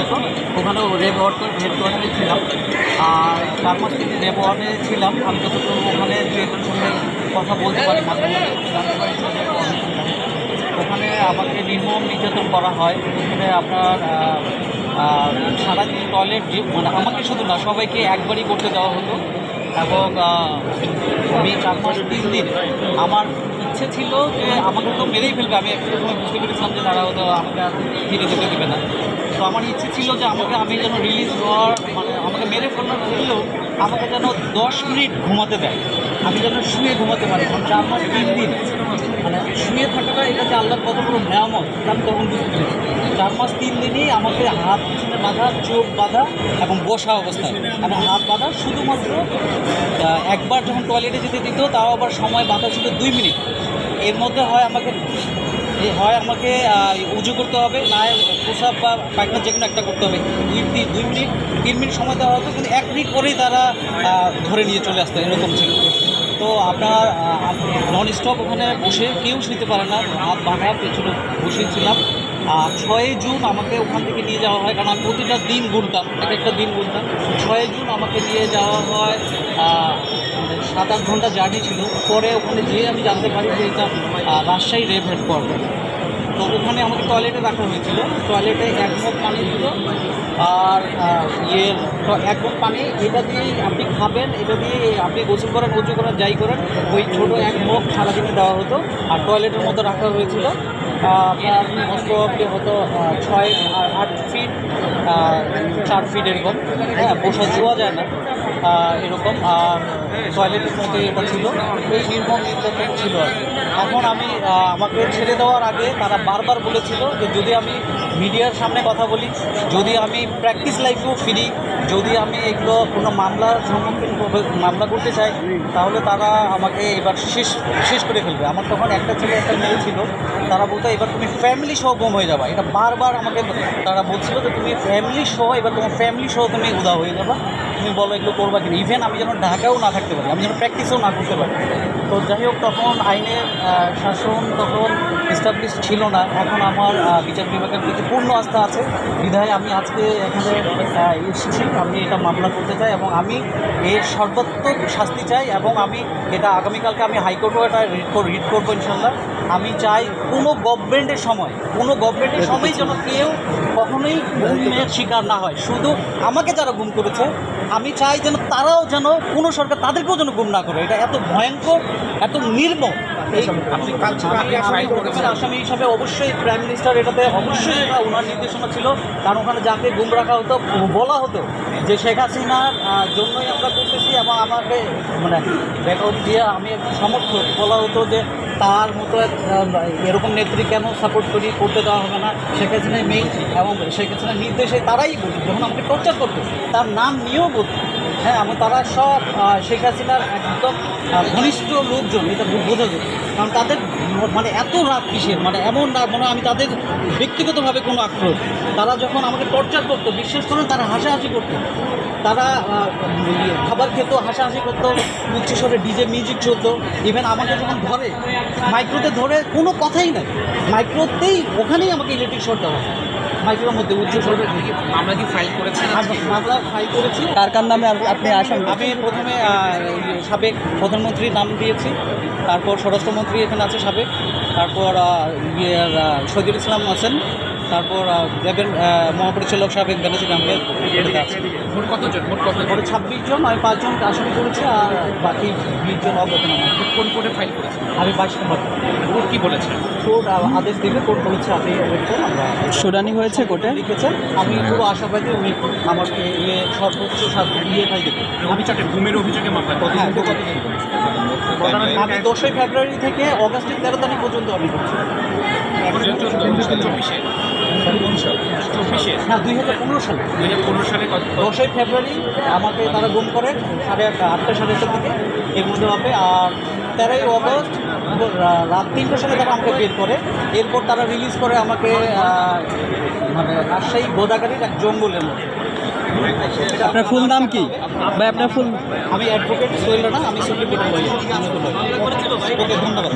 হতো, ওখানেও রেব হেডকোয়ার্টারে ছিলাম। আর 4 মাস থেকে রেব ওয়ার্ডে ছিলাম। আমি যতটুকু ওখানে দু একজনের সঙ্গে কথা বলতে পারি, মাঝে মাঝে জানতে পারি যে ওখানে আমাকে নির্মম নির্যাতন করা হয়। ওখানে আপনার সারাদিন টয়লেট মানে আমাকে শুধু না, সবাইকে একবারই করতে দেওয়া হতো। এবং আমি 4 মাস 3 দিন আমার ইচ্ছে ছিল যে আমাকে তো মেরেই ফেলবে। আমি একটা সময় বুঝতে পেরেছিলাম যে তারা হয়তো আমাকে আর ফিরে যেতে দেবে না। তো আমার ইচ্ছে ছিল যে আমি যেন রিলিজ হওয়ার মানে আমাকে মেরে ফেলার হলেও আমাকে যেন 10 মিনিট ঘুমাতে দেয়, আমি যেন শুয়ে ঘুমাতে পারি। 4 মাস 3 দিন মানে শুয়ে থাকাটা, এটা যে আল্লাহর কত বড় নেয়ামত আমি তখন বুঝতে পেরেছি। 4 মাস 3 দিনই আমাকে হাত পিছনে বাঁধা, চোখ বাঁধা এবং বসা অবস্থায়, মানে হাত বাঁধা শুধুমাত্র একবার যখন টয়লেটে যেতে দিত, তাও আবার সময় বাঁধা ছিল 2 মিনিট। এর মধ্যে হয় আমাকে উজু করতে হবে, না প্রসাব বা পায়খানা যে কোনো একটা করতে হবে। 2 মিনিট 3 মিনিট সময় দেওয়া হতো, কিন্তু 1 মিনিট পরেই তারা ধরে নিয়ে চলে আসতো, এরকম ছিল। তো আপনার নন স্টপ ওখানে বসে কেউ শুতে পারে না, হাত বাঁধা পেছনে বসেছিলাম। 6 জুন আমাকে ওখান থেকে নিয়ে যাওয়া হয়, কারণ আমি প্রতিটা দিন গুনতাম, একটা দিন গুনতাম। 6 জুন আমাকে নিয়ে যাওয়া হয়, 7-8 ঘন্টা জার্নি ছিল। পরে ওখানে যেয়ে আমি জানতে পারি যে এটা রাজশাহী রেব হেডকোয়ার্টার। তো ওখানে আমাকে টয়লেটে রাখা হয়েছিল। টয়লেটে 1 মগ পানি ছিল, আর তো 1 মগ পানি, এটা দিয়েই আপনি খাবেন, এটা দিয়ে আপনি গোসল করেন, উজু করেন, যাই করেন, ওই ছোটো 1 মগ সারাদিনে দেওয়া হতো। আর টয়লেটের মধ্যে রাখা হয়েছিল আপনার হয়তো 6-8 ফিট 4 ফিট এরকম, হ্যাঁ, বসা শোয়া যায় না এরকম। আর টয়লেটের মধ্যে এটা ছিল, এই নির্মম নির্যাতন ছিল। এখন আমাকে ছেড়ে দেওয়ার আগে তারা বারবার বলেছিল যে যদি আমি মিডিয়ার সামনে কথা বলি, যদি আমি প্র্যাকটিস লাইফেও ফিরি, যদি আমি এগুলো কোনো মামলা করতে চাই, তাহলে তারা আমাকে এবার শেষ করে ফেলবে। আমার তখন একটা ছেলে একটা মেয়ে ছিল, তারা বলতো এবার তুমি ফ্যামিলি সহ গুম হয়ে যাবা। এটা বারবার আমাকে তারা বলছিল যে তুমি ফ্যামিলি সহ, এবার তোমার ফ্যামিলি সহ তুমি উধাও হয়ে যাবা, তুমি বলো এগুলো করবা কিনা। ইভেন আমি যেন ঢাকাও না থাকতে পারি, আমি যেন প্র্যাকটিসও না করতে পারি। তো যাই হোক, তখন আইনের শাসন তখন এস্টাবলিশ ছিল না। এখন আমার বিচার বিভাগের প্রতি পূর্ণ আস্থা আছে, বিধায় আমি আজকে এখানে এসেছি। আমি এটা মামলা করতে চাই এবং আমি এর সর্বাত্মক শাস্তি চাই, এবং আমি এটা আগামীকালকে আমি হাইকোর্টেও এটা রিট করবো ইনশাল্লাহ। আমি চাই কোনো গভর্নমেন্টের সময় যেন কেউ কখনোই গুমের শিকার না হয়। শুধু আমাকে যারা গুম করেছে, আমি চাই যেন তারাও যেন কোনো সরকার তাদেরকেও যেন গুম না করে। এটা এত ভয়ঙ্কর, এত নির্মম। আসামি হিসাবে অবশ্যই প্রাইম মিনিস্টার এটাতে অবশ্যই এটা ওনার নির্দেশনা ছিল, কারণ ওখানে যাকে গুম রাখা হতো বলা হতো যে শেখ হাসিনার জন্যই আমরা করতেছি, এবং আমাকে মানে ব্যাকআউট দিয়ে আমি একটু সমর্থক বলা হতো যে তার মতো এরকম নেত্রী কেন সাপোর্ট করতে দেওয়া হবে না, শেখ হাসিনাই মেইন, এবং শেখ হাসিনার নির্দেশে তারাই বলতো, যখন আমাকে টর্চার করতো তার নাম নিয়েও বলতো। হ্যাঁ, তারা সব শেখ হাসিনার একদম ঘনিষ্ঠ লোকজন, এটা বোঝা যেত। কারণ তাদের মানে এত রাগ কিসের, মানে এমন রাগ, মানে আমি তাদের ব্যক্তিগতভাবে কোনো আক্রোশ। তারা যখন আমাকে টর্চার করতো, বিশ্বাস করেন, তারা হাসাহাসি করতো, তারা খাবার খেত, হাসাহাসি করতো, উচ্চস্বরে ডিজে মিউজিক চলতো। ইভেন আমাকে যখন ধরে মাইক্রোতে ধরে, কোনো কথাই নাই, মাইক্রোতেই ওখানেই আমাকে ইলেকট্রিক শর্ট দেওয়া, মাইক্রোর মধ্যে উচ্চস্বরে। আমরা কি ফাইল করেছেন? মামলা ফাইল করেছি। কার নামে আপনি আসামি? আমি প্রথমে সাবেক প্রধানমন্ত্রীর নাম দিয়েছি, তারপর স্বরাষ্ট্রমন্ত্রী এখানে আছে সাবেক, তারপর শহীদুল ইসলাম আছেন, তারপর মহাপরিচালক সাবেক বেনজির আহমেদ আছে। মোট কতজন? 26 জন। আমি 5 জন আসামি করেছি, আর বাকি 20 জন অজ্ঞাতনামা। কোন কোর্টে ফাইল করেছেন? আমি 22 নম্বর। কোর্ট কী বলেছে? কোর্ট আদেশ দেবে, কোর্ট বলেছে আপনি আমরা শুনানি হয়েছে কোর্টে? লিখেছেন। আমি পুরো আশাবাদী উনি আমাকে সর্বোচ্চ শাস্তি তাই দেবেন। ঘুমের অভিযোগে মামলা হ্যাঁ, আমি 10ই ফেব্রুয়ারি থেকে অগাস্টের 13 তারিখ পর্যন্ত আমি করছি। হ্যাঁ, 2015 সালে। 2015 সালে 10ই ফেব্রুয়ারি আমাকে তারা গুম করে 8:30 দিকে, এর মধ্যে হবে। আর 13ই অগস্ট রাত 3টার সময় তারা আমাকে বের করে। এরপর তারা রিলিজ করে আমাকে মানে রাজশাহী গোদাগাড়ির এক জঙ্গলের মধ্যে। আপনার ফুল নাম কি ভাই? আপনার ফুল? আমি অ্যাডভোকেট সোহেল রানা, আমি সুপ্রিম কোর্টের লয়ার। ধন্যবাদ।